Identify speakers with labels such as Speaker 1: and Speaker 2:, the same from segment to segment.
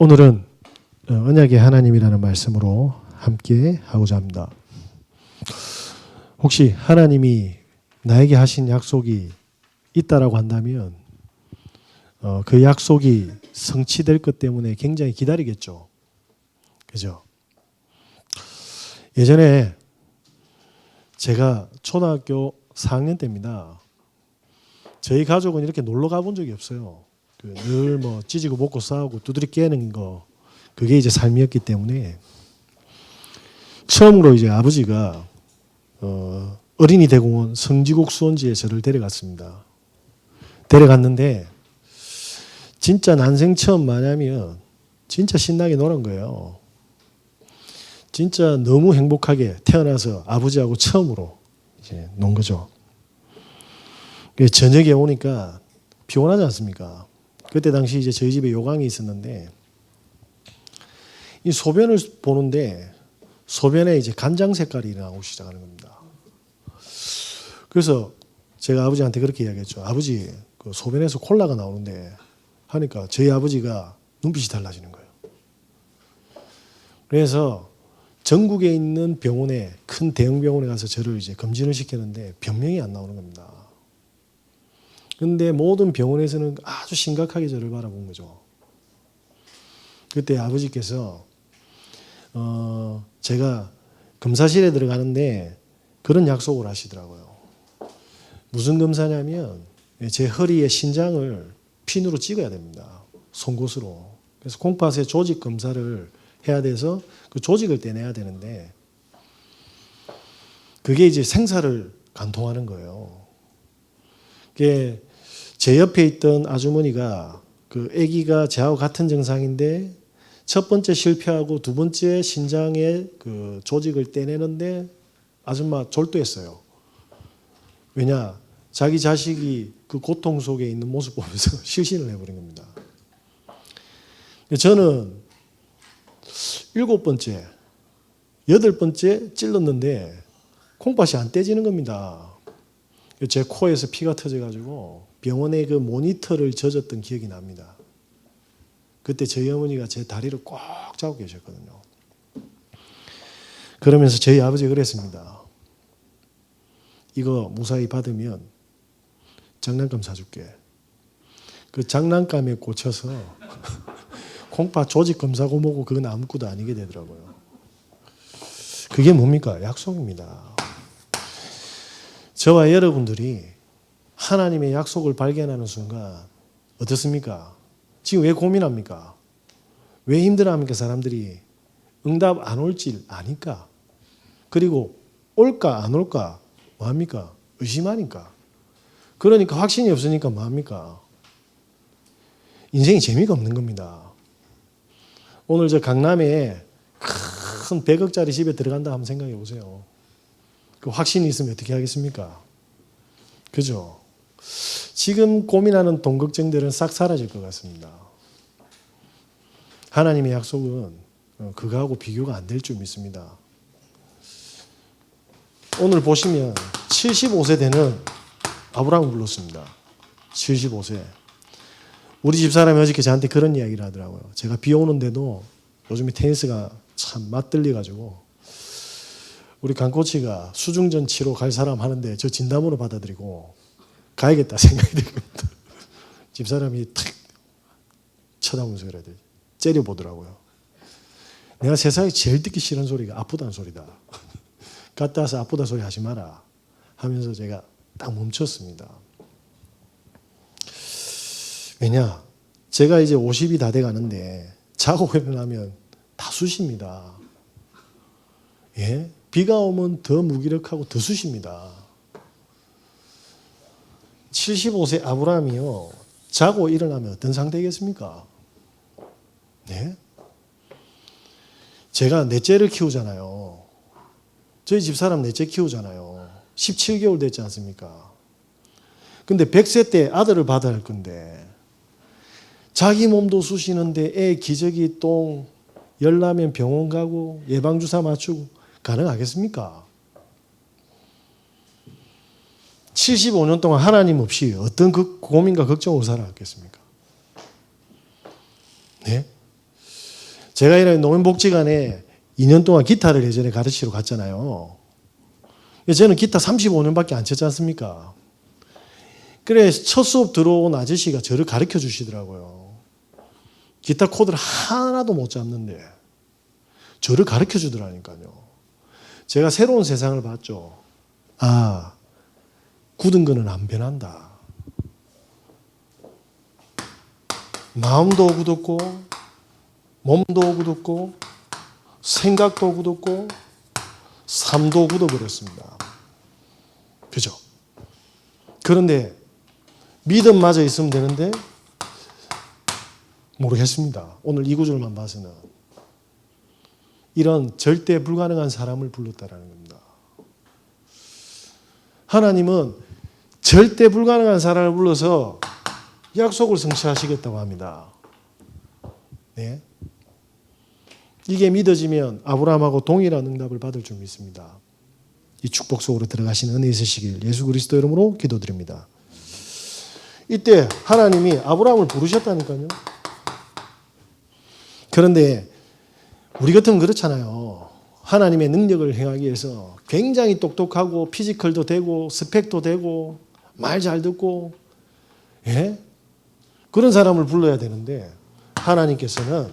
Speaker 1: 오늘은 언약의 하나님이라는 말씀으로 함께 하고자 합니다. 혹시 하나님이 나에게 하신 약속이 있다라고 한다면 그 약속이 성취될 것 때문에 굉장히 기다리겠죠. 그죠? 예전에 제가 초등학교 4학년 때입니다. 저희 가족은 이렇게 놀러 가본 적이 없어요. 늘 뭐 찢고 먹고 싸우고 두드리 깨는 거, 그게 이제 삶이었기 때문에 처음으로 이제 아버지가 어린이 대공원 성지국 수원지에 저를 데려갔습니다. 데려갔는데 진짜 난생 처음 마냐면 진짜 신나게 노는 거예요. 진짜 너무 행복하게 태어나서 아버지하고 처음으로 이제 논 거죠. 저녁에 오니까 피곤하지 않습니까? 그때 당시 이제 저희 집에 요강이 있었는데 이 소변을 보는데 소변에 이제 간장 색깔이 나오기 시작하는 겁니다. 그래서 제가 아버지한테 그렇게 이야기했죠. 아버지, 그 소변에서 콜라가 나오는데 하니까 저희 아버지가 눈빛이 달라지는 거예요. 그래서 전국에 있는 병원에, 큰 대형 병원에 가서 저를 이제 검진을 시켰는데 병명이 안 나오는 겁니다. 근데 모든 병원에서는 아주 심각하게 저를 바라본 거죠. 그때 아버지께서 제가 검사실에 들어가는데 그런 약속을 하시더라고요. 무슨 검사냐면 제 허리에 신장을 핀으로 찍어야 됩니다. 송곳으로. 그래서 콩팥의 조직 검사를 해야 돼서 그 조직을 떼내야 되는데 그게 이제 생사를 관통하는 거예요. 그게 제 옆에 있던 아주머니가 그 아기가 저하고 같은 증상인데 첫 번째 실패하고 두 번째 신장의 그 조직을 떼내는데 아줌마 졸도했어요. 왜냐? 자기 자식이 그 고통 속에 있는 모습 보면서 실신을 해버린 겁니다. 저는 7번째, 8번째 찔렀는데 콩팥이 안 떼지는 겁니다. 제 코에서 피가 터져가지고 병원에 그 모니터를 젖었던 기억이 납니다. 그때 저희 어머니가 제 다리를 꼭 잡고 계셨거든요. 그러면서 저희 아버지가 그랬습니다. 이거 무사히 받으면 장난감 사줄게. 그 장난감에 꽂혀서 콩팥 조직 검사고 뭐고 그건 아무것도 아니게 되더라고요. 그게 뭡니까? 약속입니다. 저와 여러분들이 하나님의 약속을 발견하는 순간 어떻습니까? 지금 왜 고민합니까? 왜 힘들어합니까? 사람들이 응답 안 올지 아니까. 그리고 올까 안 올까 뭐합니까? 의심하니까. 그러니까 확신이 없으니까 뭐합니까? 인생이 재미가 없는 겁니다. 오늘 저 강남에 큰 100억짜리 집에 들어간다 한번 생각해 보세요. 그 확신이 있으면 어떻게 하겠습니까? 그죠? 지금 고민하는 돈 걱정들은 싹 사라질 것 같습니다. 하나님의 약속은 그거하고 비교가 안 될 줄 믿습니다. 오늘 보시면 75세 되는 아브라함을 불렀습니다. 75세. 우리 집사람이 어저께 저한테 그런 이야기를 하더라고요. 제가 비 오는데도 요즘에 테니스가 참 맞들려가지고 우리 강코치가 수중전 치러 갈 사람 하는데 저 진담으로 받아들이고 가야겠다 생각이 들거든요. 집사람이 탁 쳐다보면서 그래야 돼. 째려보더라고요. 내가 세상에 제일 듣기 싫은 소리가 아프다는 소리다. 갔다 와서 아프다 소리 하지 마라 하면서 제가 딱 멈췄습니다. 왜냐? 제가 이제 50이 다 돼가는데 자고 일어나면 다 쑤십니다. 예? 비가 오면 더 무기력하고 더 쑤십니다. 75세 아브라함이요. 자고 일어나면 어떤 상태겠습니까? 네? 제가 넷째를 키우잖아요. 저희 집사람 넷째 키우잖아요. 17개월 됐지 않습니까? 근데 100세 때 아들을 받아야 할 건데 자기 몸도 쑤시는데 애 기저귀 똥 열나면 병원 가고 예방주사 맞추고 가능하겠습니까? 75년 동안 하나님 없이 어떤 그 고민과 걱정으로 살아왔겠습니까? 네? 제가 이런 노인복지관에 2년 동안 기타를 예전에 가르치러 갔잖아요. 저는 기타 35년밖에 안 쳤지 않습니까? 그래 첫 수업 들어온 아저씨가 저를 가르쳐 주시더라고요. 기타 코드를 하나도 못 잡는데 저를 가르쳐 주더라니까요. 제가 새로운 세상을 봤죠. 아, 굳은 거는 안 변한다. 마음도 굳었고 몸도 굳었고 생각도 굳었고 삶도 굳어버렸습니다. 그죠? 그런데 믿음마저 있으면 되는데 모르겠습니다. 오늘 이 구절만 봐서는 이런 절대 불가능한 사람을 불렀다라는 겁니다. 하나님은 절대 불가능한 사람을 불러서 약속을 성취하시겠다고 합니다. 네. 이게 믿어지면 아브라함하고 동일한 응답을 받을 줄 믿습니다. 이 축복 속으로 들어가시는 은혜 있으시길 예수 그리스도 이름으로 기도드립니다. 이때 하나님이 아브라함을 부르셨다니까요. 그런데 우리 같으면 그렇잖아요. 하나님의 능력을 행하기 위해서 굉장히 똑똑하고 피지컬도 되고 스펙도 되고 말 잘 듣고 예? 그런 사람을 불러야 되는데 하나님께서는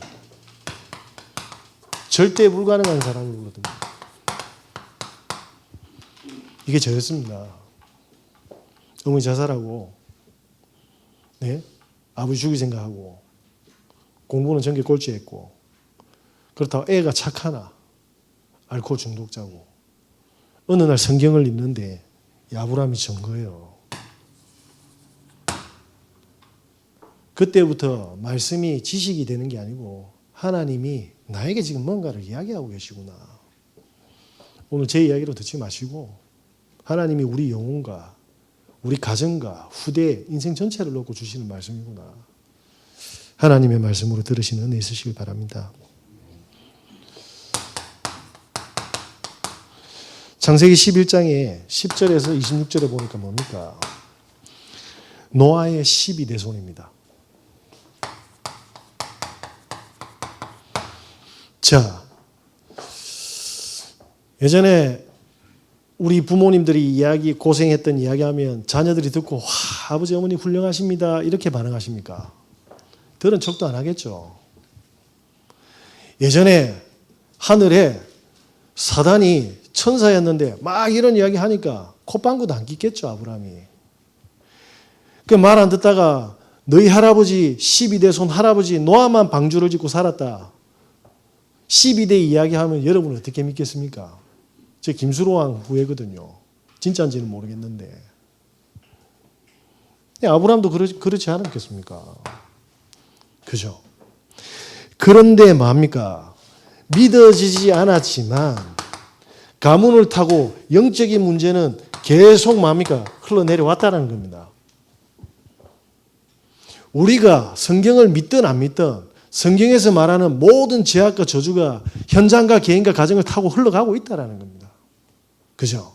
Speaker 1: 절대 불가능한 사람을 부르거든요. 이게 저였습니다. 어머니 자살하고 네? 아버지 죽일 생각하고 공부는 전교 꼴찌했고 그렇다고 애가 착하나 알코올 중독자고 어느 날 성경을 읽는데 아브라함이 전 거예요. 그때부터 말씀이 지식이 되는 게 아니고 하나님이 나에게 지금 뭔가를 이야기하고 계시구나. 오늘 제 이야기로 듣지 마시고 하나님이 우리 영혼과 우리 가정과 후대 인생 전체를 놓고 주시는 말씀이구나. 하나님의 말씀으로 들으시는 은혜 있으시길 바랍니다. 창세기 11장에 10절에서 26절에 보니까 뭡니까? 노아의 12대손입니다. 자, 예전에 우리 부모님들이 이야기 고생했던 이야기하면 자녀들이 듣고 와, 아버지 어머니 훌륭하십니다 이렇게 반응하십니까? 들은 척도 안 하겠죠. 예전에 하늘에 사단이 천사였는데 막 이런 이야기 하니까 콧방구도 안 뀌겠죠 아브라함이. 그 말 안 듣다가 너희 할아버지 12대 손 할아버지 노아만 방주를 짓고 살았다. 12대 이야기하면 여러분은 어떻게 믿겠습니까? 제 김수로왕 후예거든요. 진짜인지는 모르겠는데. 아브라함도 그렇지 않았겠습니까? 그죠? 그런데 뭡니까? 믿어지지 않았지만 가문을 타고 영적인 문제는 계속 뭡니까? 흘러내려왔다는 겁니다. 우리가 성경을 믿든 안 믿든 성경에서 말하는 모든 죄악과 저주가 현장과 개인과 가정을 타고 흘러가고 있다는 겁니다. 그죠?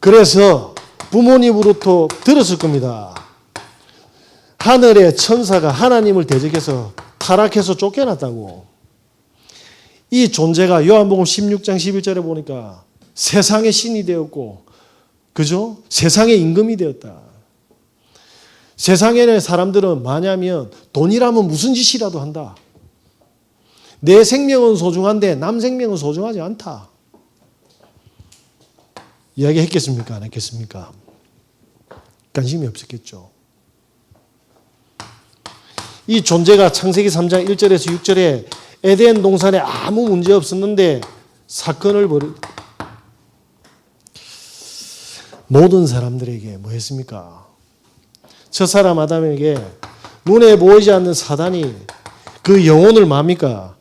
Speaker 1: 그래서 부모님으로부터 들었을 겁니다. 하늘의 천사가 하나님을 대적해서 타락해서 쫓겨났다고. 이 존재가 요한복음 16장 11절에 보니까 세상의 신이 되었고, 그죠? 세상의 임금이 되었다. 세상에는 사람들은 뭐냐면 돈이라면 무슨 짓이라도 한다. 내 생명은 소중한데 남 생명은 소중하지 않다. 이야기했겠습니까? 안 했겠습니까? 관심이 없었겠죠. 이 존재가 창세기 3장 1절에서 6절에 에덴 동산에 아무 문제 없었는데 사건을 모든 사람들에게 뭐 했습니까? 첫 사람 아담에게 눈에 보이지 않는 사단이 그 영혼을 뭡니까?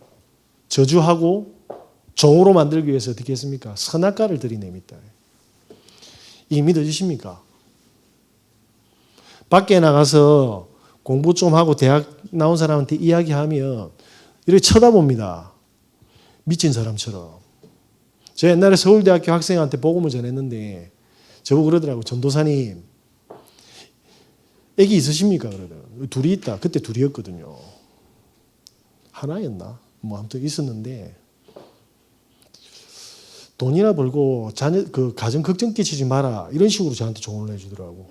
Speaker 1: 저주하고 종으로 만들기 위해서 어떻게 했습니까? 선악과를 들이냅니다. 이게 믿어지십니까? 밖에 나가서 공부 좀 하고 대학 나온 사람한테 이야기하면 이렇게 쳐다봅니다. 미친 사람처럼. 제가 옛날에 서울대학교 학생한테 복음을 전했는데 저보고 그러더라고요. 전도사님, 애기 있으십니까? 그러더라고요. 둘이 있다. 그때 둘이었거든요. 하나였나? 뭐 아무튼 있었는데 돈이나 벌고 자녀 그 가정 걱정 끼치지 마라 이런 식으로 저한테 조언을 해주더라고.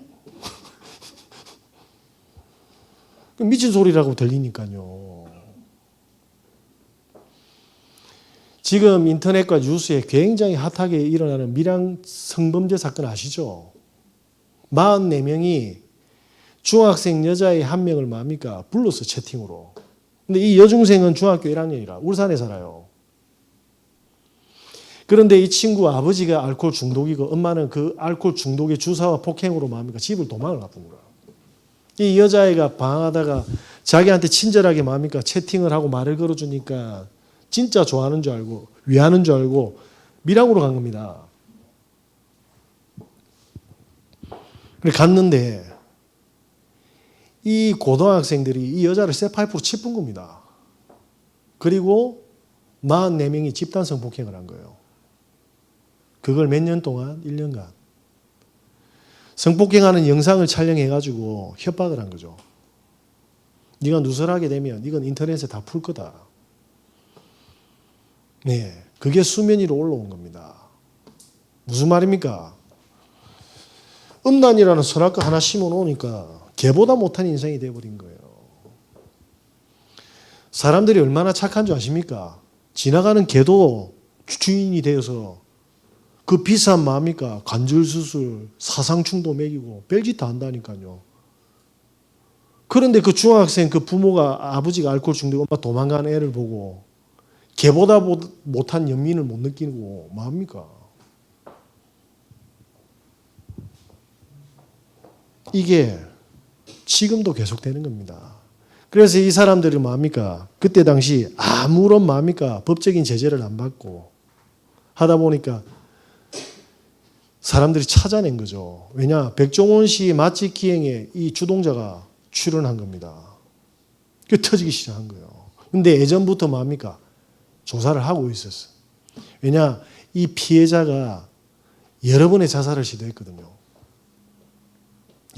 Speaker 1: 미친 소리라고 들리니까요. 지금 인터넷과 뉴스에 굉장히 핫하게 일어나는 밀양 성범죄 사건 아시죠? 44명이 중학생 여자애 한 명을 뭡니까? 불렀어, 채팅으로. 근데 이 여중생은 중학교 1학년이라 울산에 살아요. 그런데 이 친구 아버지가 알코올 중독이고 엄마는 그 알코올 중독의 주사와 폭행으로 뭡니까? 집을 도망을 갔던 거야. 이 여자애가 방황하다가 자기한테 친절하게 뭡니까? 채팅을 하고 말을 걸어주니까 진짜 좋아하는 줄 알고 위하는 줄 알고 밀양으로 간 겁니다. 그래 갔는데 이 고등학생들이 이 여자를 쇠파이프로 치푼 겁니다. 그리고 44명이 집단 성폭행을 한 거예요. 그걸 몇 년 동안? 1년간. 성폭행하는 영상을 촬영해가지고 협박을 한 거죠. 네가 누설하게 되면 이건 인터넷에 다 풀 거다. 네, 그게 수면 위로 올라온 겁니다. 무슨 말입니까? 음란이라는 선악과 하나 심어놓으니까 개보다 못한 인생이 되어버린 거예요. 사람들이 얼마나 착한 줄 아십니까? 지나가는 개도 주인이 되어서 그 비싼 뭡니까? 관절수술, 사상충도 먹이고 별짓 다 한다니까요. 그런데 그 중학생 그 부모가 아버지가 알코올 중독 엄마 도망가는 애를 보고 개보다 못한 연민을 못 느끼고 뭐합니까? 이게 지금도 계속되는 겁니다. 그래서 이 사람들이 뭐합니까? 그때 당시 아무런 뭐합니까? 법적인 제재를 안 받고 하다 보니까 사람들이 찾아낸 거죠. 왜냐? 백종원 씨 맛집 기행에 이 주동자가 출연한 겁니다. 그게 터지기 시작한 거예요. 근데 예전부터 뭐합니까? 조사를 하고 있었어. 왜냐? 이 피해자가 여러 번의 자살을 시도했거든요.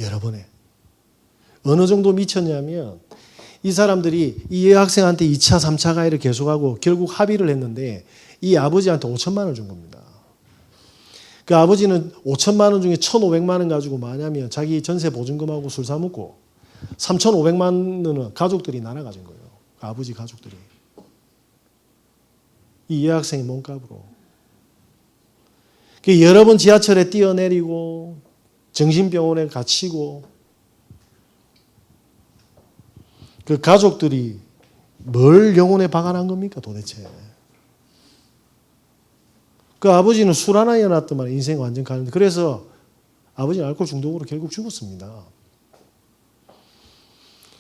Speaker 1: 여러 번에. 어느 정도 미쳤냐면 이 사람들이 이 여학생한테 2차, 3차 가해를 계속하고 결국 합의를 했는데 이 아버지한테 5천만 원 준 겁니다. 그 아버지는 5천만 원 중에 1,500만 원 가지고 뭐냐면 자기 전세 보증금하고 술 사 먹고 3,500만 원은 가족들이 나눠 가진 거예요. 그 아버지 가족들이. 이 여학생의 몸값으로. 여러 번 지하철에 뛰어내리고 정신병원에 갇히고 그 가족들이 뭘 영혼에 박아난 겁니까 도대체. 그 아버지는 술 하나 이어놨더만 인생 완전 가는데 그래서 아버지는 알코올 중독으로 결국 죽었습니다.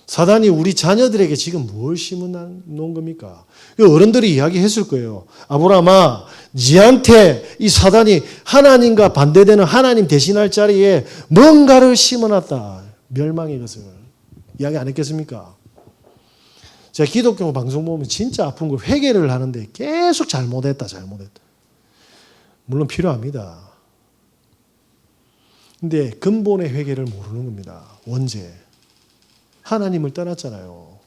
Speaker 1: 사단이 우리 자녀들에게 지금 뭘 심어놓은 겁니까? 어른들이 이야기했을 거예요. 아브라함아, 니한테 이 사단이 하나님과 반대되는 하나님 대신할 자리에 뭔가를 심어놨다. 멸망의 것을. 이야기 안 했겠습니까? 제가 기독교 방송 보면 진짜 아픈 걸 회개를 하는데 계속 잘못했다. 물론 필요합니다. 근데 근본의 회개를 모르는 겁니다. 원죄. 하나님을 떠났잖아요.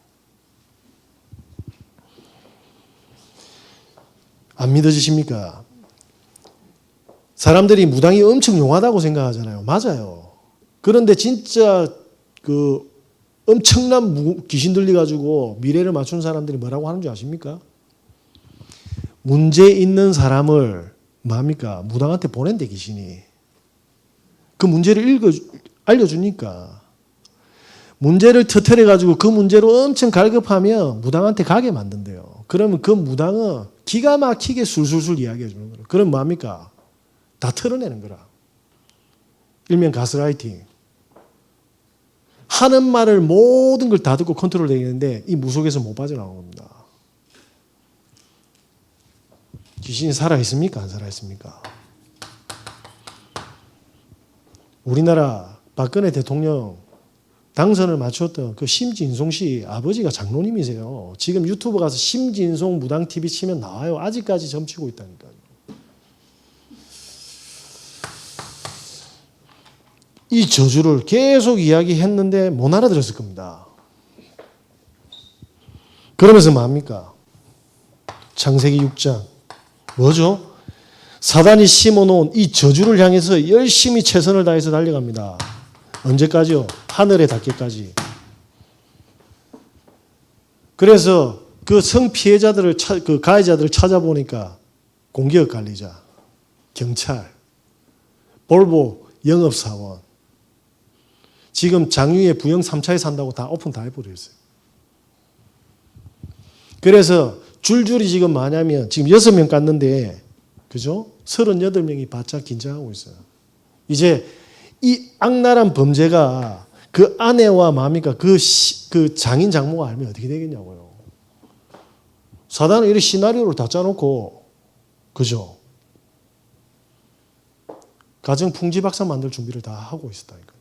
Speaker 1: 안 믿어지십니까? 사람들이 무당이 엄청 용하다고 생각하잖아요. 맞아요. 그런데 진짜 그 엄청난 귀신 들려가지고 미래를 맞춘 사람들이 뭐라고 하는 줄 아십니까? 문제 있는 사람을 뭡니까? 무당한테 보낸대 귀신이. 그 문제를 알려주니까. 문제를 터뜨려가지고 그 문제로 엄청 갈급하면 무당한테 가게 만든대요. 그러면 그 무당은 기가 막히게 술술술 이야기해 주는 거예요. 그럼 뭡니까? 다 털어내는 거라. 일명 가스라이팅. 하는 말을 모든 걸 다 듣고 컨트롤 되겠는데 이 무속에서 못 빠져나오는 겁니다. 귀신이 살아있습니까? 안 살아있습니까? 우리나라 박근혜 대통령 당선을 맞췄던 그 심진송 씨 아버지가 장로님이세요. 지금 유튜브 가서 심진송 무당TV 치면 나와요. 아직까지 점치고 있다니까요. 이 저주를 계속 이야기했는데 못 알아들었을 겁니다. 그러면서 뭡니까? 창세기 6장. 뭐죠? 사단이 심어놓은 이 저주를 향해서 열심히 최선을 다해서 달려갑니다. 언제까지요? 하늘에 닿기까지. 그래서 그 성피해자들을, 그 가해자들을 찾아보니까 공기업 관리자, 경찰, 볼보 영업사원, 지금 장유의 부영 3차에 산다고 다 오픈 다 해버렸어요. 그래서 줄줄이 지금 뭐냐면 지금 6명 깠는데, 그죠? 38명이 바짝 긴장하고 있어요. 이제 이 악랄한 범죄가 그 아내와 뭡니까? 그 장인 장모가 알면 어떻게 되겠냐고요. 사단은 이런 시나리오를 다 짜놓고, 그죠? 가정 풍지박산 만들 준비를 다 하고 있었다니까.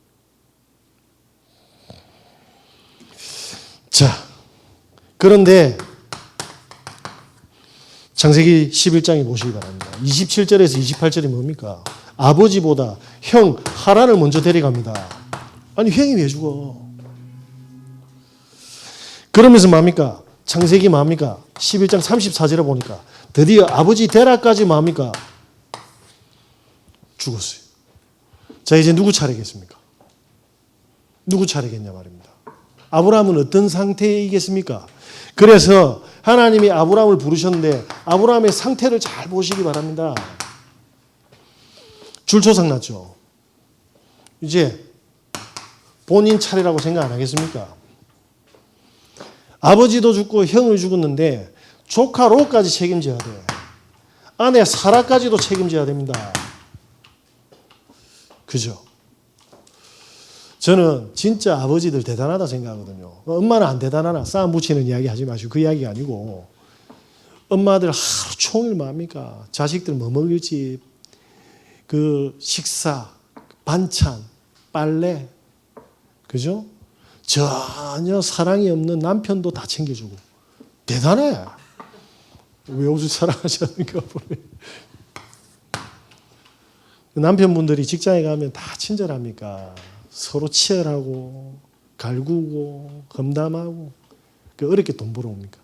Speaker 1: 자, 그런데 창세기 11장에 보시기 바랍니다. 27절에서 28절이 뭡니까? 아버지보다 형 하란을 먼저 데려갑니다. 아니 형이 왜 죽어? 그러면서 뭡니까? 창세기 뭡니까? 11장 34절에 보니까 드디어 아버지 데라까지 뭡니까? 죽었어요. 자, 이제 누구 차례겠습니까? 누구 차례겠냐 말입니다. 아브라함은 어떤 상태이겠습니까? 그래서 하나님이 아브라함을 부르셨는데 아브라함의 상태를 잘 보시기 바랍니다. 줄초상 났죠. 이제 본인 차례라고 생각 안 하겠습니까? 아버지도 죽고 형을 죽었는데 조카 롯까지 책임져야 돼. 아내 사라까지도 책임져야 됩니다. 그죠? 저는 진짜 아버지들 대단하다 생각하거든요. 엄마는 안 대단하나? 싸움 붙이는 이야기 하지 마시고 그 이야기가 아니고 엄마들 하루 종일 뭡니까? 자식들 뭐 먹일지 그 식사, 반찬, 빨래, 그죠? 전혀 사랑이 없는 남편도 다 챙겨주고 대단해. 왜 옷을 사랑하지 않는가 보네. 남편분들이 직장에 가면 다 친절합니까? 서로 치열하고 갈구고 험담하고 어렵게 돈 벌어옵니까?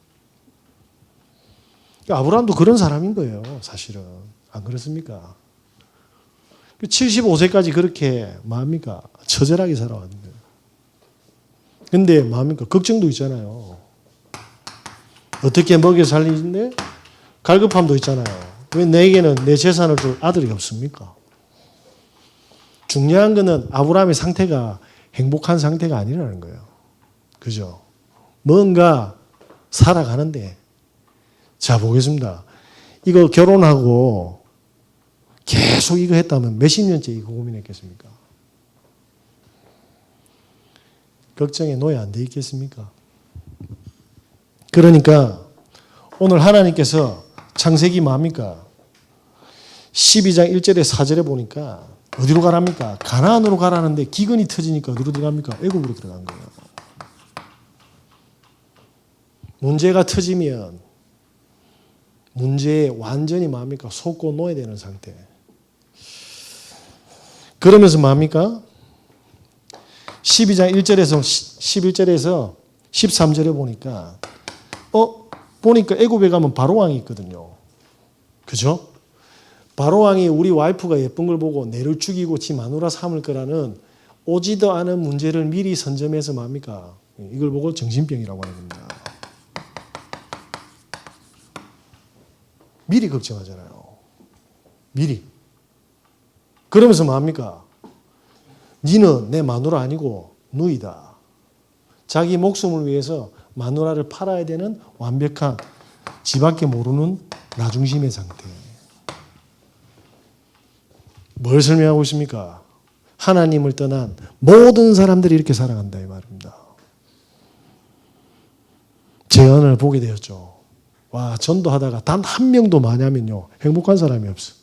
Speaker 1: 아브라함도 그런 사람인 거예요. 사실은. 안 그렇습니까? 75세까지 그렇게 뭡니까? 처절하게 살아왔는 거예요. 근데 뭡니까? 걱정도 있잖아요. 어떻게 먹여 살리는데 갈급함도 있잖아요. 왜 내게는 내 재산을 줄 아들이 없습니까? 중요한 거는 아브라함의 상태가 행복한 상태가 아니라는 거예요. 그죠? 뭔가 살아가는데 자 보겠습니다. 이거 결혼하고 계속 이거 했다면 몇십 년째 이거 고민했겠습니까? 걱정에 노예 안 돼 있겠습니까? 그러니까 오늘 하나님께서 창세기 뭡니까? 12장 1절에 4절에 보니까 어디로 가랍니까? 가나안으로 가라는데 기근이 터지니까 어디로 들어갑니까? 애굽으로 들어간 거예요. 문제가 터지면 문제에 완전히 뭡니까? 속고 놓아야 되는 상태. 그러면서 뭡니까? 12장 1절에서 11절에서 13절에 보니까 보니까 애굽에 가면 바로왕이 있거든요. 그죠? 바로왕이 우리 와이프가 예쁜 걸 보고 내를 죽이고 지 마누라 삼을 거라는 오지도 않은 문제를 미리 선점해서 뭡니까? 이걸 보고 정신병이라고 하는 겁니다. 미리 걱정하잖아요. 미리. 그러면서 뭡니까? 니는 내 마누라 아니고 누이다. 자기 목숨을 위해서 마누라를 팔아야 되는 완벽한 지밖에 모르는 나중심의 상태. 뭘 설명하고 있습니까? 하나님을 떠난 모든 사람들이 이렇게 살아간다 이 말입니다. 재언을 보게 되었죠. 와, 전도하다가 단 한 명도 뭐냐면요, 행복한 사람이 없어.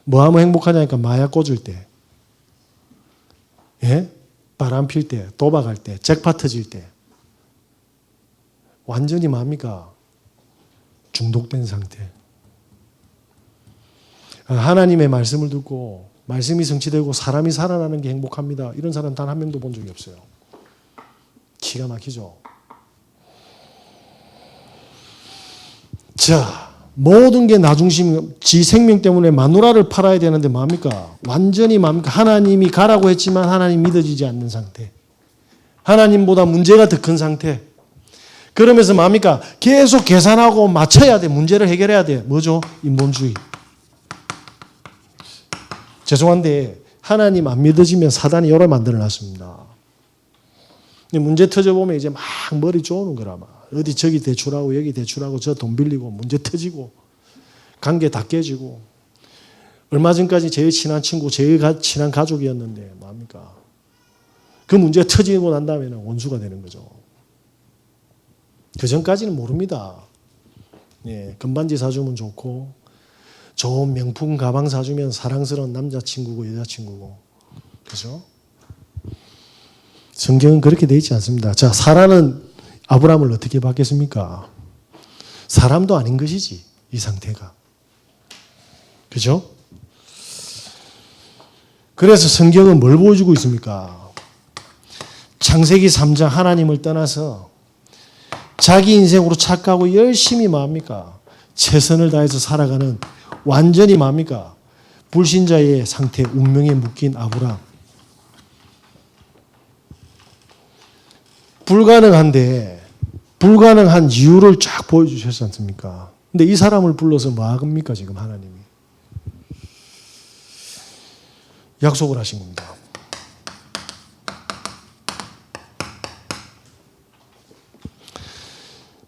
Speaker 1: 뭐 하면 행복하냐니까 마약 꽂을 때, 예? 바람 필 때, 도박할 때, 잭팟 터질 때 완전히 뭡니까? 중독된 상태. 하나님의 말씀을 듣고 말씀이 성취되고 사람이 살아나는 게 행복합니다. 이런 사람 단 한 명도 본 적이 없어요. 기가 막히죠. 자, 모든 게 나 중심, 지 생명 때문에 마누라를 팔아야 되는데 뭡니까? 완전히 뭡니까? 하나님이 가라고 했지만 하나님 믿어지지 않는 상태. 하나님보다 문제가 더 큰 상태. 그러면서 뭡니까? 계속 계산하고 맞춰야 돼. 문제를 해결해야 돼. 뭐죠? 인본주의. 죄송한데 하나님 안 믿어지면 사단이 여러 만들어 놨습니다. 문제 터져보면 이제 막 머리 쪼는 거라. 어디 저기 대출하고 여기 대출하고 저 돈 빌리고 문제 터지고 관계 다 깨지고. 얼마 전까지 제일 친한 친구, 제일 친한 가족이었는데 뭡니까? 그 문제 터지고 난 다음에는 원수가 되는 거죠. 그 전까지는 모릅니다. 예, 금반지 사주면 좋고 좋은 명품 가방 사주면 사랑스러운 남자친구고 여자친구고. 그죠? 성경은 그렇게 되어 있지 않습니다. 자, 사라는 아브라함을 어떻게 받겠습니까? 사람도 아닌 것이지, 이 상태가. 그죠? 그래서 성경은 뭘 보여주고 있습니까? 창세기 3장 하나님을 떠나서 자기 인생으로 착각하고 열심히 뭡니까? 최선을 다해서 살아가는 완전히 뭡니까? 불신자의 상태, 운명에 묶인 아브라함. 불가능한 이유를 쫙 보여주셨지 않습니까? 근데 이 사람을 불러서 뭐 합니까, 지금 하나님이? 약속을 하신 겁니다.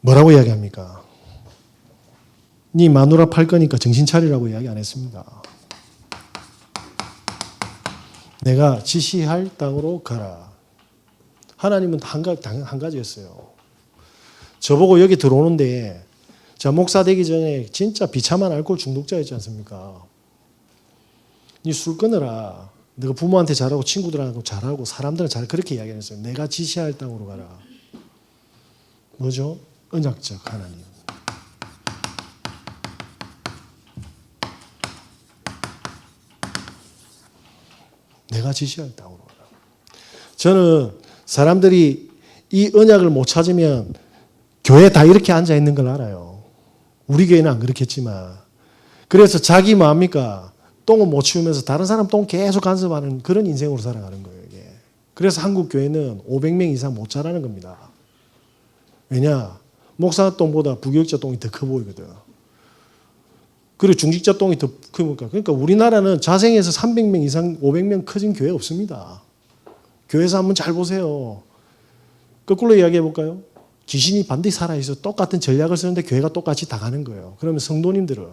Speaker 1: 뭐라고 이야기합니까? 네 마누라 팔 거니까 정신 차리라고 이야기 안 했습니다. 내가 지시할 땅으로 가라. 하나님은 한 가지였어요. 저보고 여기 들어오는데 자, 목사 되기 전에 진짜 비참한 알코올 중독자였지 않습니까? 네 술 끊어라. 내가 부모한테 잘하고 친구들하고 잘하고 사람들은 잘 그렇게 이야기했어요. 내가 지시할 땅으로 가라. 뭐죠? 언약적 하나님. 내가 지시할 땅으로 가라. 저는 사람들이 이 언약을 못 찾으면 교회에 다 이렇게 앉아 있는 걸 알아요. 우리 교회는 안 그렇겠지만. 그래서 자기 뭡니까? 똥을 못 치우면서 다른 사람 똥 계속 간섭하는 그런 인생으로 살아가는 거예요. 이게. 그래서 한국 교회는 500명 이상 못 자라는 겁니다. 왜냐? 목사 똥보다 부교육자 똥이 더 커 보이거든. 그리고 중직자 똥이 더 크니까. 그러니까 우리나라는 자생해서 300명 이상, 500명 커진 교회 없습니다. 교회에서 한번 잘 보세요. 거꾸로 이야기해 볼까요? 귀신이 반드시 살아있어 똑같은 전략을 쓰는데 교회가 똑같이 당하는 거예요. 그러면 성도님들은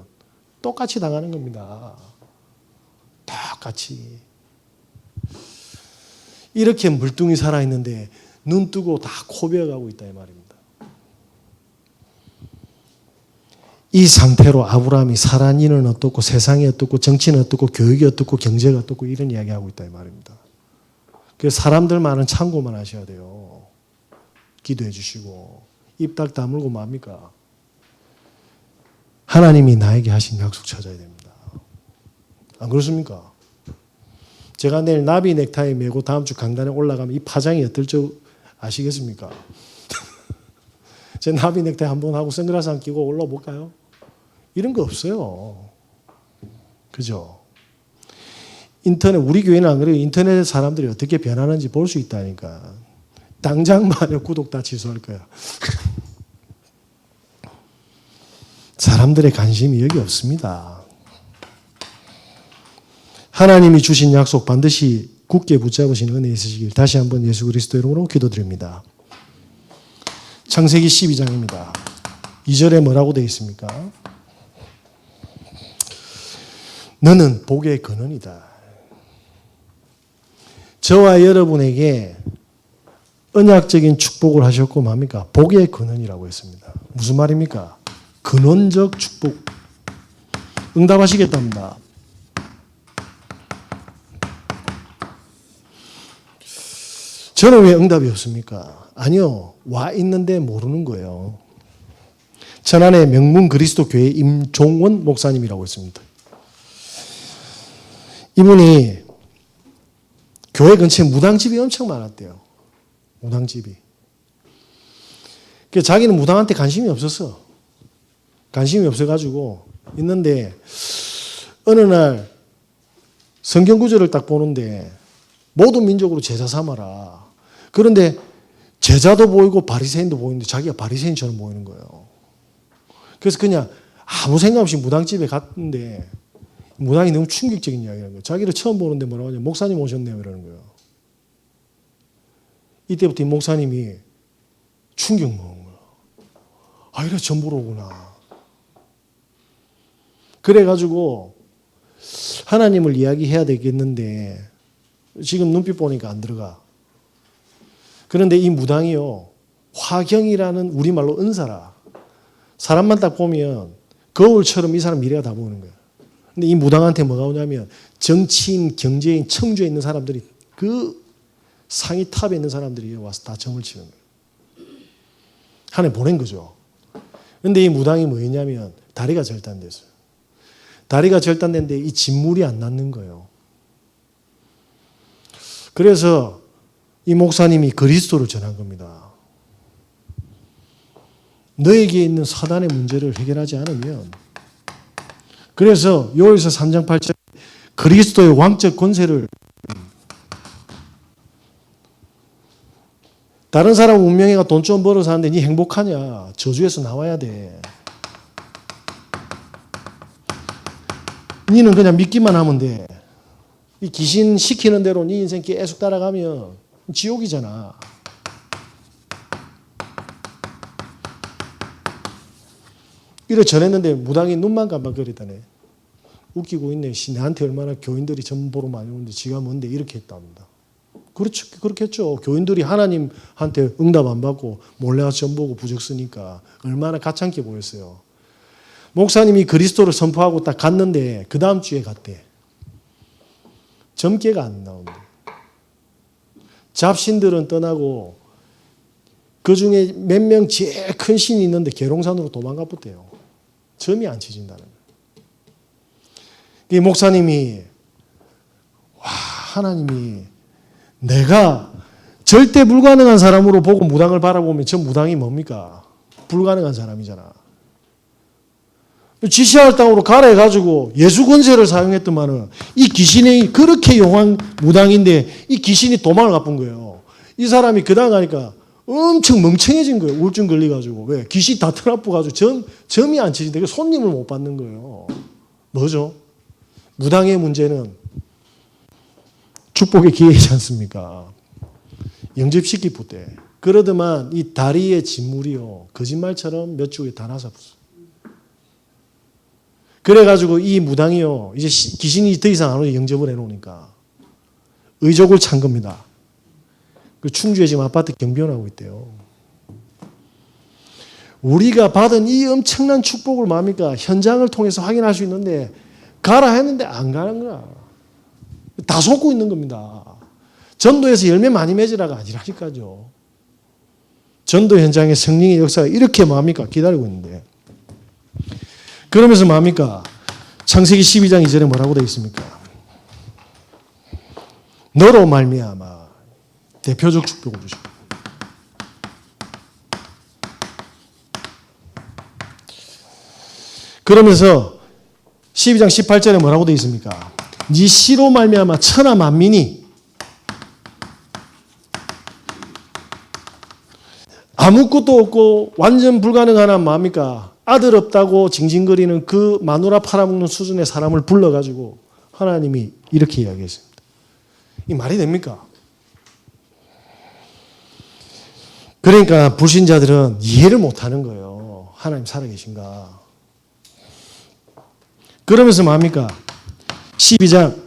Speaker 1: 똑같이 당하는 겁니다. 똑같이. 이렇게 물뚱히 살아있는데 눈 뜨고 다 코베어가고 있다 이 말입니다. 이 상태로 아브라함이 사란이는 어떻고 세상이 어떻고 정치는 어떻고 교육이 어떻고 경제가 어떻고 이런 이야기하고 있다 이 말입니다. 그래서 사람들 많은 참고만 하셔야 돼요. 기도해 주시고 입 딱 다물고 뭡니까? 하나님이 나에게 하신 약속 찾아야 됩니다. 안 그렇습니까? 제가 내일 나비 넥타이 메고 다음 주 강단에 올라가면 이 파장이 어떨 줄 아시겠습니까? 제 나비 넥타이 한번 하고 선글라스 안 끼고 올라볼까요? 이런 거 없어요. 그죠? 인터넷, 우리 교회는 안 그래요. 인터넷 사람들이 어떻게 변하는지 볼 수 있다니까. 당장 말이야 구독 다 취소할 거야. 사람들의 관심이 여기 없습니다. 하나님이 주신 약속 반드시 굳게 붙잡으시는 은혜 있으시길 다시 한번 예수 그리스도 이름으로 기도드립니다. 창세기 12장입니다. 2절에 뭐라고 되어 있습니까? 너는 복의 근원이다. 저와 여러분에게 언약적인 축복을 하셨고 뭡니까? 복의 근원이라고 했습니다. 무슨 말입니까? 근원적 축복. 응답하시겠답니다. 저는 왜 응답이 없습니까? 아니요. 와 있는데 모르는 거예요. 천안의 명문 그리스도 교회 임종원 목사님이라고 있습니다. 이분이 교회 근처에 무당집이 엄청 많았대요. 무당집이. 그러니까 자기는 무당한테 관심이 없었어. 관심이 없어가지고 있는데 어느 날 성경 구절을 딱 보는데 모든 민족으로 제자 삼아라. 그런데 제자도 보이고 바리새인도 보이는데 자기가 바리새인처럼 보이는 거예요. 그래서 그냥 아무 생각 없이 무당집에 갔는데 무당이 너무 충격적인 이야기라는 거예요. 자기를 처음 보는데 뭐라고 하냐. 목사님 오셨네요. 이러는 거예요. 이때부터 이 목사님이 충격 먹은 거예요. 아, 이래 전보러 오구나. 그래가지고 하나님을 이야기해야 되겠는데 지금 눈빛 보니까 안 들어가. 그런데 이 무당이요. 화경이라는 우리말로 은사라. 사람만 딱 보면 거울처럼 이 사람 미래가 다 보이는 거예요. 근데 이 무당한테 뭐가 오냐면 정치인, 경제인, 청주에 있는 사람들이 그 상위 탑에 있는 사람들이 와서 다 점을 치는 거예요. 하나님 보낸 거죠. 근데 이 무당이 뭐였냐면 다리가 절단됐어요. 다리가 절단됐는데 이 진물이 안 낫는 거예요. 그래서 이 목사님이 그리스도를 전한 겁니다. 너에게 있는 사단의 문제를 해결하지 않으면 그래서 요엘서 3장 8절 그리스도의 왕적 권세를 다른 사람 운명이가 돈 좀 벌어서 하는데 니 행복하냐? 저주에서 나와야 돼. 니는 그냥 믿기만 하면 돼. 이 귀신 시키는 대로 네 인생 계속 따라가면 지옥이잖아. 이래 전했는데 무당이 눈만 깜빡거리다네. 웃기고 있네. 나한테 얼마나 교인들이 전 보러 많이 오는데 지가 뭔데 이렇게 했답니다. 그렇죠. 그렇겠죠. 교인들이 하나님한테 응답 안 받고 몰래 가서 전 보고 부적 쓰니까 얼마나 가찮게 보였어요. 목사님이 그리스도를 선포하고 딱 갔는데 그 다음 주에 갔대. 점괘가 안 나온대. 잡신들은 떠나고 그 중에 몇 명 제일 큰 신이 있는데 계룡산으로 도망가 봤대요. 점이 안 쳐진다는 거예요. 이 목사님이 하나님이 내가 절대 불가능한 사람으로 보고 무당을 바라보면 저 무당이 뭡니까? 불가능한 사람이잖아. 지시할 땅으로 가라 해가지고 예수 권세를 사용했더만은 이 귀신이 그렇게 용한 무당인데 이 귀신이 도망을 가쁜 거예요. 이 사람이 그 다음 가니까 엄청 멍청해진 거예요. 우울증 걸려가지고. 왜? 귀신 다 터나뿌가지고 점이 안 치진데 손님을 못 받는 거예요. 뭐죠? 무당의 문제는 축복의 기회이지 않습니까? 영접시키 때. 그러더만 이 다리의 진물이요. 거짓말처럼 몇 주 후에 다 나서붙어. 그래가지고 이 무당이요. 이제 귀신이 더 이상 안 오게 영접을 해놓으니까 의족을 찬 겁니다. 그 충주에 지금 아파트 경비원하고 있대요. 우리가 받은 이 엄청난 축복을 뭡니까? 현장을 통해서 확인할 수 있는데 가라 했는데 안 가는 거야. 다 속고 있는 겁니다. 전도에서 열매 많이 맺으라가 아니라니까요. 전도 현장에 성령의 역사가 이렇게 뭡니까? 기다리고 있는데. 그러면서 뭡니까? 창세기 12장 2절에 뭐라고 되어 있습니까? 너로 말미암아 대표적 축복을 주시고. 그러면서 12장 18절에 뭐라고 되어 있습니까? 네 씨로 말미암아 천하 만민이 아무것도 없고 완전 불가능한 한 뭡니까? 아들 없다고 징징거리는 그 마누라 팔아먹는 수준의 사람을 불러가지고 하나님이 이렇게 이야기했습니다. 이 말이 됩니까? 그러니까 불신자들은 이해를 못하는 거예요. 하나님 살아계신가. 그러면서 뭡니까? 12장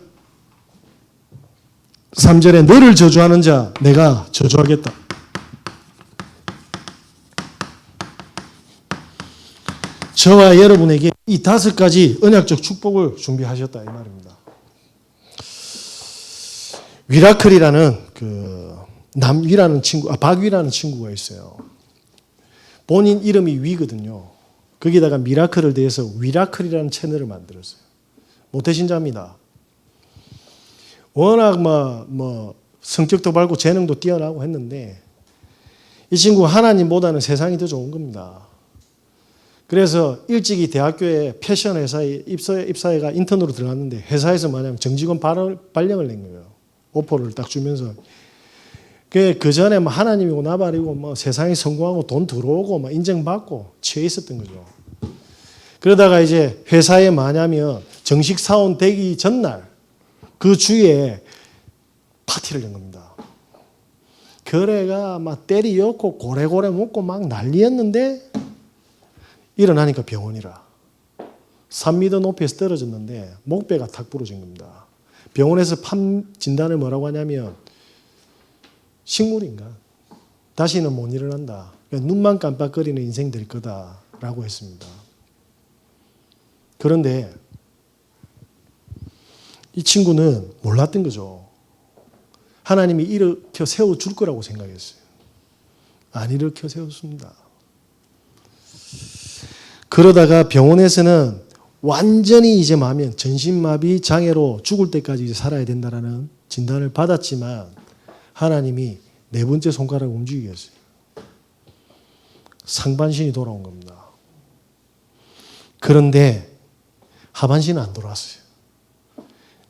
Speaker 1: 3절에 너를 저주하는 자 내가 저주하겠다. 저와 여러분에게 이 5가지 언약적 축복을 준비하셨다 이 말입니다. 위라클이라는 남위라는 친구, 박위라는 친구가 있어요. 본인 이름이 위거든요. 거기다가 미라클을 대해서 위라클이라는 채널을 만들었어요. 모태신자입니다. 워낙 성격도 밝고 재능도 뛰어나고 했는데 이 친구가 하나님보다는 세상이 더 좋은 겁니다. 그래서 일찍이 대학교에 패션 회사에 입사해가 인턴으로 들어갔는데 회사에서 뭐냐면 정직원 발령을 낸 거예요. 오퍼를 딱 주면서. 그 전에 뭐 하나님이고 나발이고 뭐 세상에 성공하고 돈 들어오고 뭐 인정받고 취해 있었던 거죠. 그러다가 이제 회사에 뭐냐면 정식 사원 되기 전날 그 주에 파티를 연 겁니다. 거래가 막 때리였고 고래고래 먹고 막 난리였는데 일어나니까 병원이라. 3m 높이에서 떨어졌는데 목배가 탁 부러진 겁니다. 병원에서 판 진단을 뭐라고 하냐면 식물인가? 다시는 못 일어난다. 그러니까 눈만 깜빡거리는 인생 될 거다라고 했습니다. 그런데 이 친구는 몰랐던 거죠. 하나님이 일으켜 세워줄 거라고 생각했어요. 안 일으켜 세웠습니다. 그러다가 병원에서는 완전히 이제 마면 전신마비 장애로 죽을 때까지 이제 살아야 된다라는 진단을 받았지만 하나님이 네 번째 손가락을 움직이게 했어요. 상반신이 돌아온 겁니다. 그런데 하반신은 안 돌아왔어요.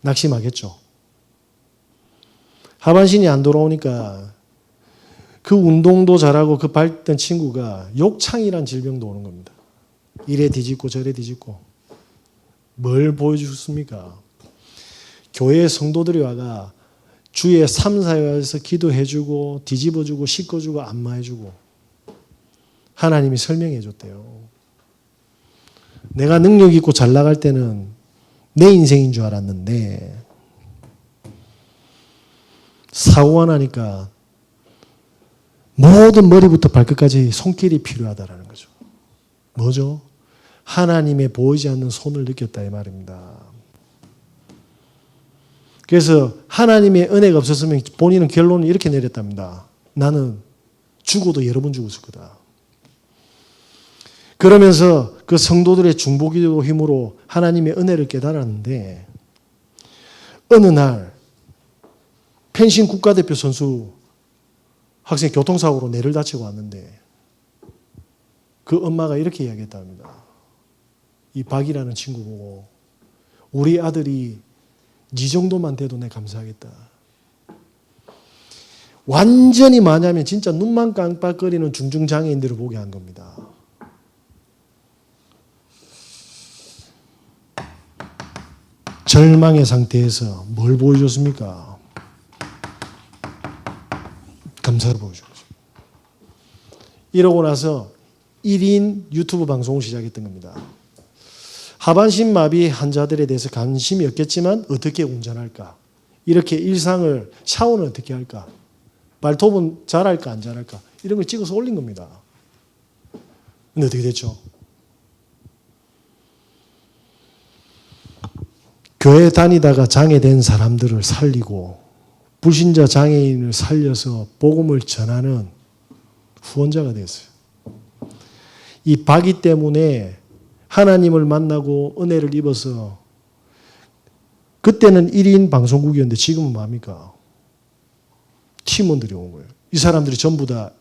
Speaker 1: 낙심하겠죠. 하반신이 안 돌아오니까 그 운동도 잘하고 그 밝던 친구가 욕창이란 질병도 오는 겁니다. 이래 뒤집고 저래 뒤집고. 뭘 보여주셨습니까? 교회 성도들이 와가 주에 3, 4회에서 기도해주고 뒤집어주고 씻어주고 안마해주고 하나님이 설명해줬대요. 내가 능력 있고 잘 나갈 때는 내 인생인 줄 알았는데 사고가 나니까 모든 머리부터 발끝까지 손길이 필요하다라는 거죠. 뭐죠? 하나님의 보이지 않는 손을 느꼈다 이 말입니다. 그래서 하나님의 은혜가 없었으면 본인은 결론을 이렇게 내렸답니다. 나는 죽어도 여러 번 죽었을 거다. 그러면서 그 성도들의 중보기도 힘으로 하나님의 은혜를 깨달았는데 어느 날 펜싱 국가대표 선수 학생 교통사고로 뇌를 다치고 왔는데 그 엄마가 이렇게 이야기했답니다. 이 박이라는 친구 보고 우리 아들이 네 정도만 돼도 내 감사하겠다. 완전히 뭐냐면 진짜 눈만 깜빡거리는 중증장애인들을 보게 한 겁니다. 절망의 상태에서 뭘 보여줬습니까? 감사를 보여줬죠. 이러고 나서 1인 유튜브 방송을 시작했던 겁니다. 하반신 마비 환자들에 대해서 관심이 없겠지만 어떻게 운전할까? 이렇게 일상을 샤워는 어떻게 할까? 발톱은 잘할까 안 잘할까? 이런 걸 찍어서 올린 겁니다. 근데 어떻게 됐죠? 교회 다니다가 장애된 사람들을 살리고 불신자 장애인을 살려서 복음을 전하는 후원자가 됐어요. 이 박이 때문에 하나님을 만나고 은혜를 입어서 그때는 1인 방송국이었는데 지금은 뭡니까? 팀원들이 온 거예요. 이 사람들이 전부 다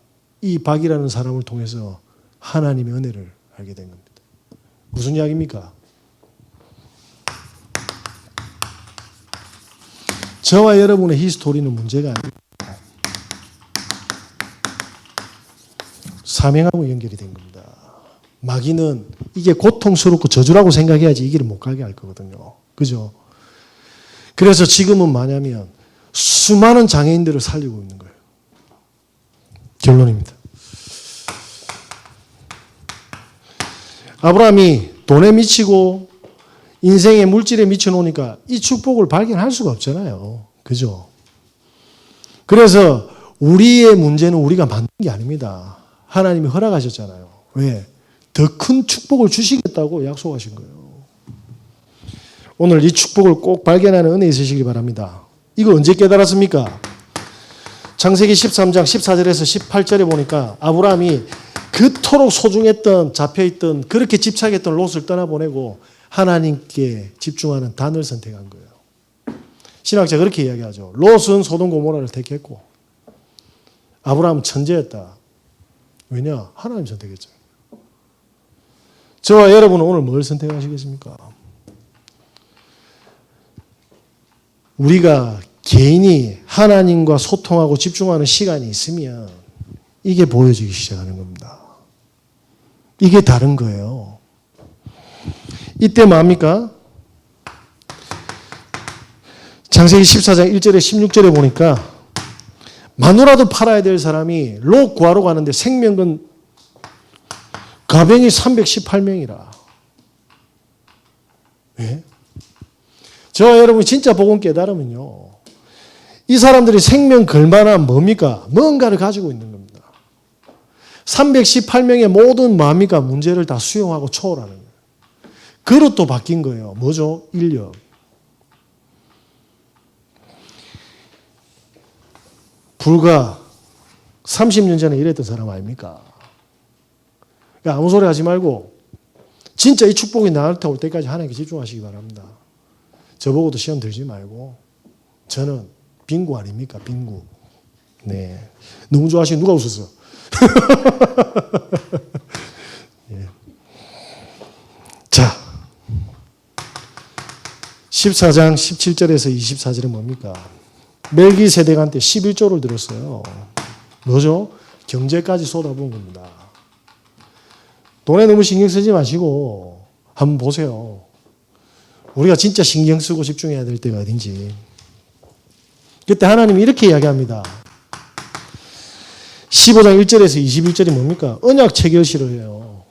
Speaker 1: 이 박이라는 사람을 통해서 하나님의 은혜를 알게 된 겁니다. 무슨 이야기입니까? 저와 여러분의 히스토리는 문제가 아닙니다. 사명하고 연결이 된 겁니다. 마귀는 이게 고통스럽고 저주라고 생각해야지 이 길을 못 가게 할 거거든요. 그죠? 그래서 지금은 뭐냐면 수많은 장애인들을 살리고 있는 거예요. 결론입니다. 아브라함이 돈에 미치고 인생의 물질에 미쳐놓으니까 이 축복을 발견할 수가 없잖아요. 그죠? 그래서 우리의 문제는 우리가 만든 게 아닙니다. 하나님이 허락하셨잖아요. 왜? 더 큰 축복을 주시겠다고 약속하신 거예요. 오늘 이 축복을 꼭 발견하는 은혜 있으시기 바랍니다. 이거 언제 깨달았습니까? 창세기 13장 14절에서 18절에 보니까 아브라함이 그토록 소중했던 잡혀있던 그렇게 집착했던 롯을 떠나보내고 하나님께 집중하는 단을 선택한 거예요. 신학자 그렇게 이야기하죠. 롯은 소돔 고모라를 택했고 아브라함은 천재였다. 왜냐? 하나님 선택했죠. 저와 여러분은 오늘 뭘 선택하시겠습니까? 우리가 개인이 하나님과 소통하고 집중하는 시간이 있으면 이게 보여지기 시작하는 겁니다. 이게 다른 거예요. 이때 뭡니까? 창세기 14장 1절에 16절에 보니까 마누라도 팔아야 될 사람이 롯 구하러 가는데 생명건 가병이 318명이라. 예? 저와 여러분이 진짜 복음 깨달으면요. 이 사람들이 생명 걸만한 뭡니까? 뭔가를 가지고 있는 겁니다. 318명의 모든 뭡니까? 문제를 다 수용하고 초월하는 거예요. 그릇도 바뀐 거예요. 뭐죠? 인력. 불과 30년 전에 이랬던 사람 아닙니까? 그러니까 아무 소리 하지 말고 진짜 이 축복이 나한테 올 때까지 하나님께 집중하시기 바랍니다. 저보고도 시험 들지 말고 저는 빙구 아닙니까? 빙구. 네. 너무 좋아하시는 누가 웃었어? 예. 자, 14장 17절에서 24절은 뭡니까? 멜기세덱한테 11조를 들었어요. 뭐죠? 경제까지 쏟아부은 겁니다. 돈에 너무 신경 쓰지 마시고 한번 보세요. 우리가 진짜 신경 쓰고 집중해야 될 때가 어딘지. 그때 하나님이 이렇게 이야기합니다. 15장 1절에서 21절이 뭡니까? 언약 체결식을 해요.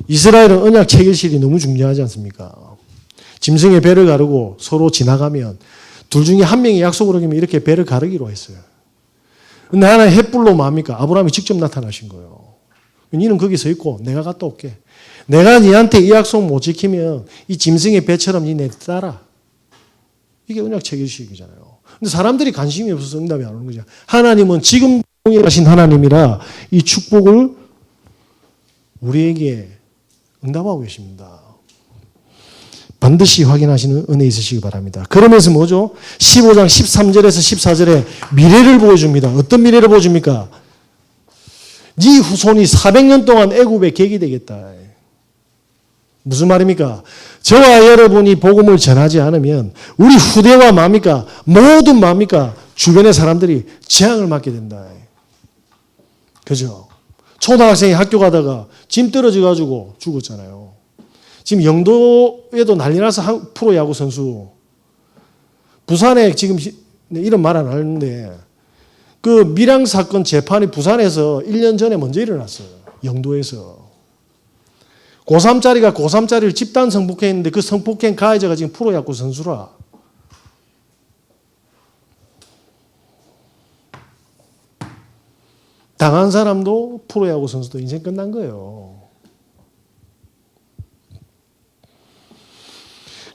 Speaker 1: 이스라엘은 언약 체결식이 너무 중요하지 않습니까? 짐승의 배를 가르고 서로 지나가면 둘 중에 한 명이 약속을 어기면 이렇게 배를 가르기로 했어요. 근데 하나의 햇불로 뭡니까? 아브라함이 직접 나타나신 거예요. 니는 거기 서 있고 내가 갔다 올게. 내가 니한테 이 약속 못 지키면 이 짐승의 배처럼 니네 따라. 이게 언약 체결식이잖아요. 근데 사람들이 관심이 없어서 응답이 안 오는 거죠. 하나님은 지금 동일하신 하나님이라 이 축복을 우리에게 응답하고 계십니다. 반드시 확인하시는 은혜 있으시기 바랍니다. 그러면서 뭐죠? 15장 13절에서 14절에 미래를 보여줍니다. 어떤 미래를 보여줍니까? 네 후손이 400년 동안 애굽의 객이 되겠다. 무슨 말입니까? 저와 여러분이 복음을 전하지 않으면 우리 후대와 뭡니까? 모든 뭡니까? 주변의 사람들이 재앙을 맞게 된다. 그죠? 초등학생이 학교 가다가 짐 떨어져가지고 죽었잖아요. 지금 영도에도 난리 나서 프로야구 선수. 부산에 지금 이런 말 안 하는데 그 밀양 사건 재판이 부산에서 1년 전에 먼저 일어났어요. 영도에서. 고3짜리가 고3짜리를 집단 성폭행했는데 그 성폭행 가해자가 지금 프로야구 선수라. 당한 사람도 프로야구 선수도 인생 끝난 거예요.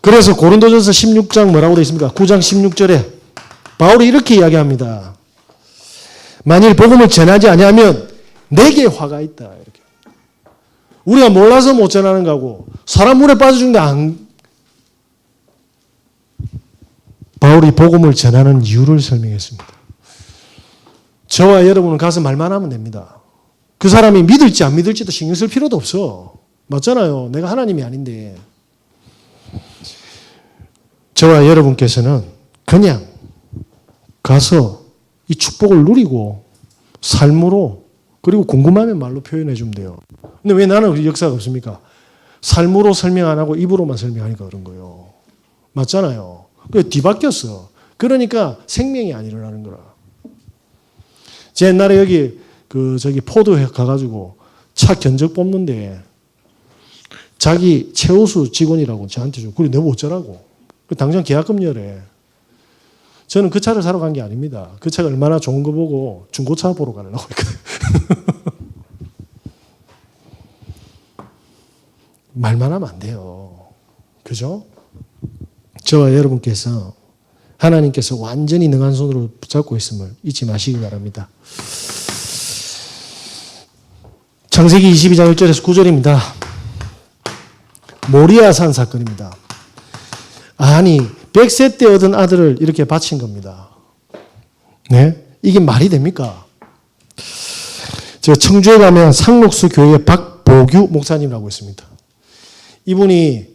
Speaker 1: 그래서 고린도전서 16장 뭐라고 되어 있습니까? 9장 16절에 바울이 이렇게 이야기합니다. 만일 복음을 전하지 아니하면 내게 화가 있다. 이렇게. 우리가 몰라서 못 전하는 거고 사람 물에 빠져 죽는데 바울이 복음을 전하는 이유를 설명했습니다. 저와 여러분은 가서 말만 하면 됩니다. 그 사람이 믿을지 안 믿을지도 신경 쓸 필요도 없어. 맞잖아요. 내가 하나님이 아닌데. 저와 여러분께서는 그냥 가서 이 축복을 누리고 삶으로 그리고 궁금하면 말로 표현해 주면 돼요. 근데 왜 나는 그 역사가 없습니까? 삶으로 설명 안 하고 입으로만 설명하니까 그런 거예요. 맞잖아요. 그게 뒤바뀌었어. 그러니까 생명이 안 일어나는 거라. 제 옛날에 여기 저기 포도에 가가지고 차 견적 뽑는데 자기 최우수 직원이라고 저한테 줘. 그래 내가 어쩌라고. 당장 계약금 열에. 저는 그 차를 사러 간 게 아닙니다. 그 차가 얼마나 좋은 거 보고 중고차 보러 가려고 했거든요. 말만 하면 안 돼요. 그죠? 저와 여러분께서 하나님께서 완전히 능한 손으로 붙잡고 있음을 잊지 마시기 바랍니다. 창세기 22장 1절에서 9절입니다. 모리아산 사건입니다. 아니 100세 때 얻은 아들을 이렇게 바친 겁니다. 네? 이게 말이 됩니까? 제가 청주에 가면 상록수 교회 박보규 목사님이라고 있습니다. 이분이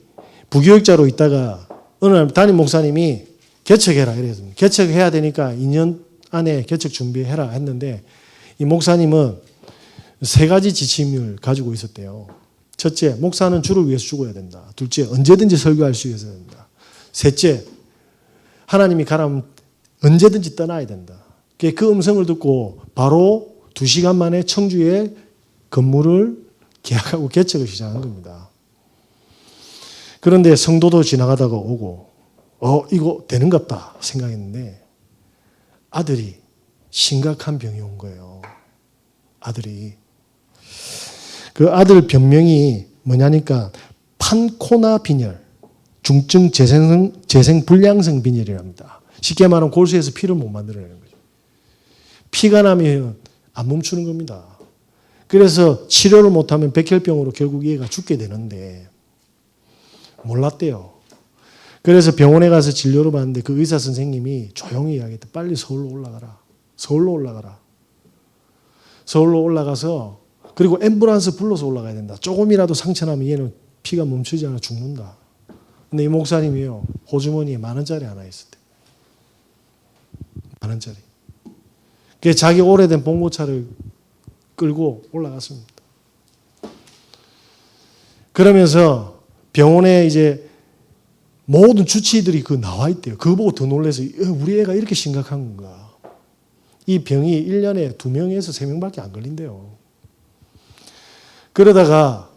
Speaker 1: 부교육자로 있다가 어느 날 담임 목사님이 개척해라 이래서 개척해야 되니까 2년 안에 개척 준비해라 했는데 이 목사님은 세 가지 지침을 가지고 있었대요. 첫째, 목사는 주를 위해서 죽어야 된다. 둘째, 언제든지 설교할 수 있어야 된다. 셋째, 하나님이 가라면 언제든지 떠나야 된다. 그 음성을 듣고 바로 2시간 만에 청주에 건물을 계약하고 개척을 시작한 겁니다. 그런데 성도도 지나가다가 오고 이거 되는갑다 생각했는데 아들이 심각한 병이 온 거예요. 아들이. 그 아들 병명이 뭐냐니까 판코나 빈혈, 중증 재생불량성 빈혈이랍니다. 쉽게 말하면 골수에서 피를 못 만들어내는 거죠. 피가 나면 안 멈추는 겁니다. 그래서 치료를 못하면 백혈병으로 결국 얘가 죽게 되는데 몰랐대요. 그래서 병원에 가서 진료를 받는데 그 의사 선생님이 조용히 이야기했대. 빨리 서울로 올라가라. 서울로 올라가라. 서울로 올라가서 그리고 앰뷸런스 불러서 올라가야 된다. 조금이라도 상처나면 얘는 피가 멈추지 않아 죽는다. 근데 이 목사님이요. 호주머니에 10,000원짜리 하나 있었대. 10,000원짜리. 그래서 자기 오래된 봉고차를 끌고 올라갔습니다. 그러면서 병원에 이제 모든 주치의들이 그 나와 있대요. 그거 보고 더 놀라서 우리 애가 이렇게 심각한 건가. 이 병이 1년에 2명에서 3명밖에 안 걸린대요. 그러다가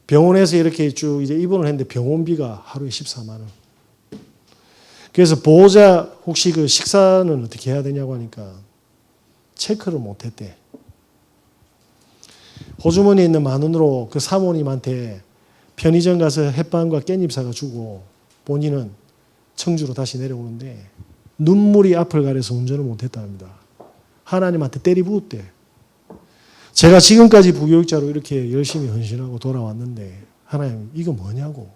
Speaker 1: 병원에서 이렇게 쭉 이제 입원을 했는데 병원비가 하루에 14만 원. 그래서 보호자 혹시 그 식사는 어떻게 해야 되냐고 하니까 체크를 못 했대. 호주머니에 있는 10,000원으로 그 사모님한테 편의점 가서 햇반과 깻잎 사가지고 본인은 청주로 다시 내려오는데 눈물이 앞을 가려서 운전을 못했다 합니다. 하나님한테 때리부었대. 제가 지금까지 부교육자로 이렇게 열심히 헌신하고 돌아왔는데 하나님 이거 뭐냐고.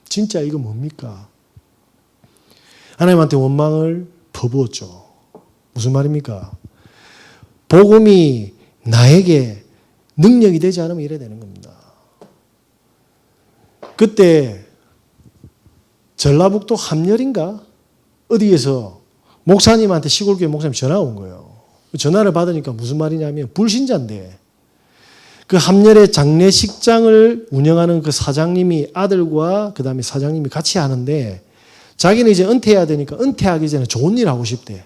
Speaker 1: 진짜 이거 뭡니까? 하나님한테 원망을 퍼부었죠. 무슨 말입니까? 복음이 나에게 능력이 되지 않으면 이래 되는 겁니다. 그때 전라북도 함열인가? 어디에서 목사님한테 시골교회 목사님 전화가 온 거예요. 전화를 받으니까 무슨 말이냐면 불신자인데 그 함열의 장례식장을 운영하는 그 사장님이 아들과 그 다음에 사장님이 같이 하는데 자기는 이제 은퇴해야 되니까 은퇴하기 전에 좋은 일 하고 싶대.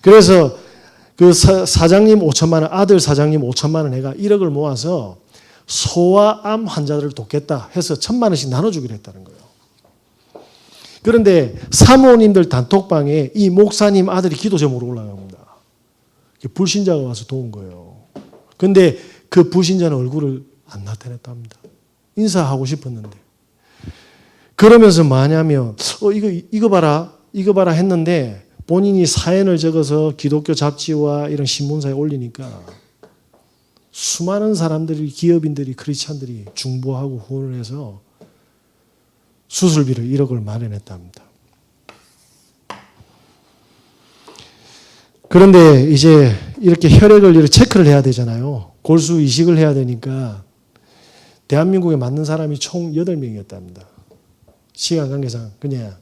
Speaker 1: 그래서 그 사장님 5천만 원, 아들 사장님 5천만 원 내가 1억을 모아서 소아암 환자들을 돕겠다 해서 1,000만 원씩 나눠주기로 했다는 거예요. 그런데 사모님들 단톡방에 이 목사님 아들이 기도 제목으로 올라갑니다. 불신자가 와서 도운 거예요. 그런데 그 불신자는 얼굴을 안 나타냈답니다. 인사하고 싶었는데. 그러면서 뭐냐면 이거 봐라 했는데 본인이 사연을 적어서 기독교 잡지와 이런 신문사에 올리니까 수많은 사람들이 기업인들이 크리스찬들이 중보하고 후원을 해서 수술비를 1억을 마련했답니다. 그런데 이제 이렇게 혈액을 이렇게 체크를 해야 되잖아요. 골수 이식을 해야 되니까 대한민국에 맞는 사람이 총 8명이었답니다. 시간 관계상 그냥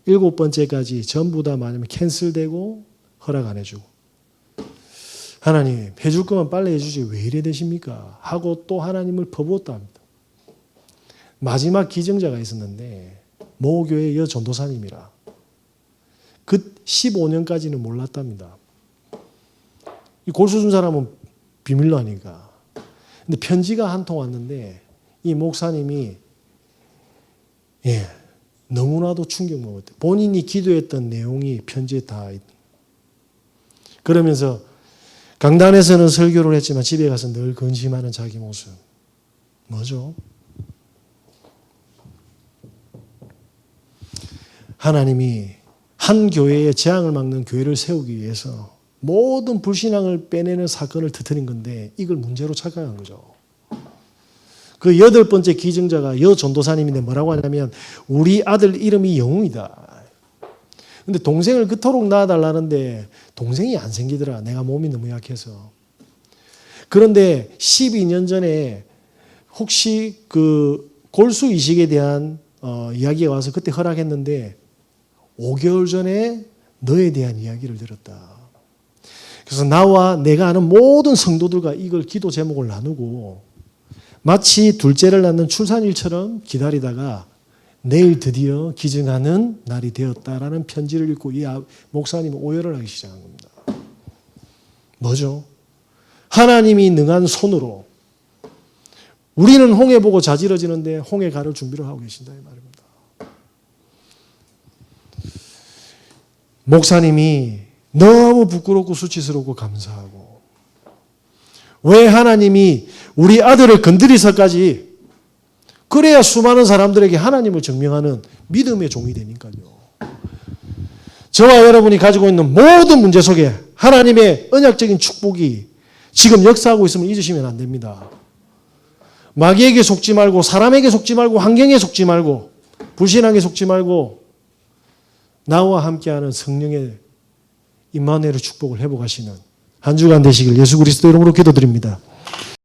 Speaker 1: 7번째까지 전부 다 만약에 캔슬되고 허락 안 해주고 하나님 해줄 거면 빨리 해주지 왜 이래 되십니까? 하고 또 하나님을 퍼부었다 합니다. 마지막 기증자가 있었는데 모 교회 여 전도사님이라 그 15년까지는 몰랐답니다. 이 골수 준 사람은 비밀로 하니까. 근데 편지가 한 통 왔는데 이 목사님이 너무나도 충격 먹었대. 본인이 기도했던 내용이 편지에 다 있. 그러면서 강단에서는 설교를 했지만 집에 가서 늘 근심하는 자기 모습. 뭐죠? 하나님이 한 교회의 재앙을 막는 교회를 세우기 위해서 모든 불신앙을 빼내는 사건을 터뜨린 건데 이걸 문제로 착각한 거죠. 그 8번째 기증자가 여 전도사님인데 뭐라고 하냐면 우리 아들 이름이 영웅이다. 근데 동생을 그토록 낳아달라는데 동생이 안 생기더라. 내가 몸이 너무 약해서. 그런데 12년 전에 혹시 그 골수 이식에 대한 이야기가 와서 그때 허락했는데 5개월 전에 너에 대한 이야기를 들었다. 그래서 나와 내가 아는 모든 성도들과 이걸 기도 제목을 나누고 마치 둘째를 낳는 출산일처럼 기다리다가 내일 드디어 기증하는 날이 되었다라는 편지를 읽고 이 목사님은 오열을 하기 시작한 겁니다. 뭐죠? 하나님이 능한 손으로 우리는 홍해 보고 자지러지는데 홍해 가를 준비를 하고 계신다 이 말입니다. 목사님이 너무 부끄럽고 수치스럽고 감사하고 왜 하나님이 우리 아들을 건드리서까지 그래야 수많은 사람들에게 하나님을 증명하는 믿음의 종이 되니까요. 저와 여러분이 가지고 있는 모든 문제 속에 하나님의 언약적인 축복이 지금 역사하고 있음을 잊으시면 안 됩니다. 마귀에게 속지 말고 사람에게 속지 말고 환경에 속지 말고 불신앙에 속지 말고 나와 함께하는 성령의 임마누엘의 축복을 회복하시는 한 주간 되시길 예수 그리스도 이름으로 기도드립니다.